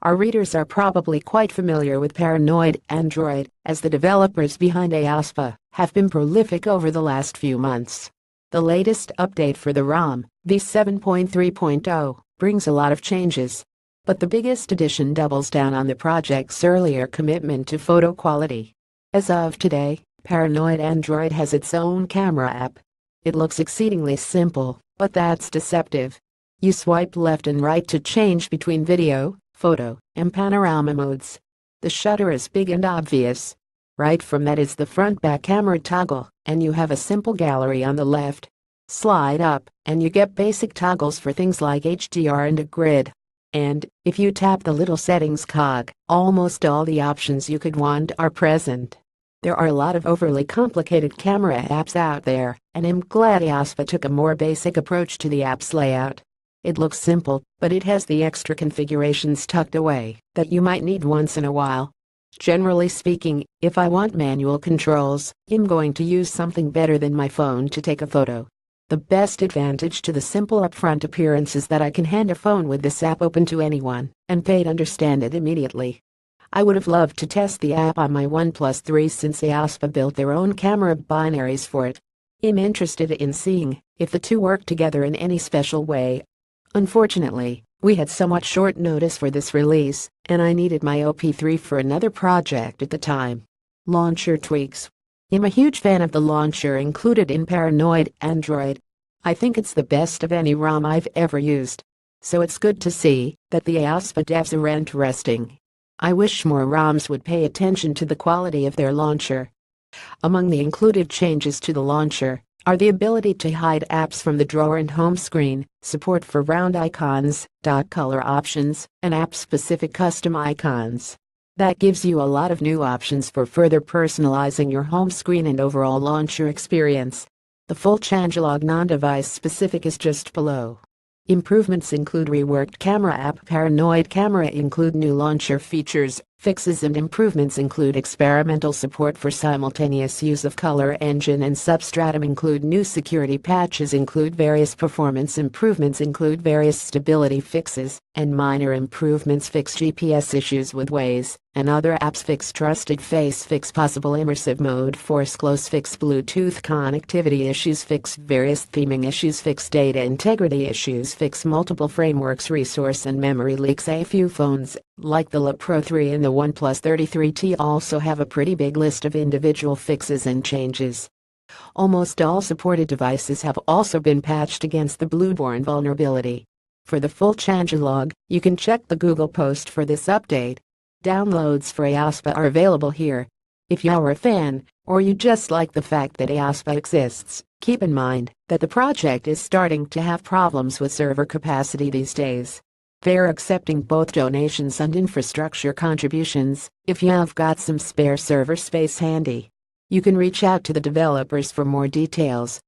Our readers are probably quite familiar with Paranoid Android, as the developers behind AOSPA have been prolific over the last few months. The latest update for the ROM, v7.3.0, brings a lot of changes. But the biggest addition doubles down on the project's earlier commitment to photo quality. As of today, Paranoid Android has its own camera app. It looks exceedingly simple, but that's deceptive. You swipe left and right to change between video, photo, and panorama modes. The shutter is big and obvious. Right from that is the front-back camera toggle, and you have a simple gallery on the left. Slide up, and you get basic toggles for things like HDR and a grid. And, if you tap the little settings cog, almost all the options you could want are present. There are a lot of overly complicated camera apps out there, and I'm glad AOSPA took a more basic approach to the app's layout. It looks simple, but it has the extra configurations tucked away that you might need once in a while. Generally speaking, if I want manual controls, I'm going to use something better than my phone to take a photo. The best advantage to the simple upfront appearance is that I can hand a phone with this app open to anyone, and they'd understand it immediately. I would have loved to test the app on my OnePlus 3 since AOSPA built their own camera binaries for it. I'm interested in seeing if the two work together in any special way. Unfortunately, we had somewhat short notice for this release, and I needed my OP3 for another project at the time. Launcher tweaks. I'm a huge fan of the launcher included in Paranoid Android. I think it's the best of any ROM I've ever used. So it's good to see that the AOSPA devs are interesting. I wish more ROMs would pay attention to the quality of their launcher. Among the included changes to the launcher are the ability to hide apps from the drawer and home screen, support for round icons, dot color options, and app-specific custom icons. That gives you a lot of new options for further personalizing your home screen and overall launcher experience. The full changelog non-device specific is just below. Improvements include reworked camera app Paranoid Camera include new launcher features. Fixes and improvements include experimental support for simultaneous use of color engine and substratum include new security patches include various performance improvements include various stability fixes, and minor improvements fix GPS issues with Waze, and other apps fix trusted face fix possible immersive mode force close fix Bluetooth connectivity issues fix various theming issues fix data integrity issues fix multiple frameworks resource and memory leaks. A few phones, like the Pro 3 and the OnePlus 33T also have a pretty big list of individual fixes and changes. Almost all supported devices have also been patched against the blueborne vulnerability. For the full changelog, you can check the Google post for this update. Downloads for AOSPA are available here. If you're a fan, or you just like the fact that AOSPA exists, keep in mind that the project is starting to have problems with server capacity these days. They're accepting both donations and infrastructure contributions, if you have got some spare server space handy. You can reach out to the developers for more details.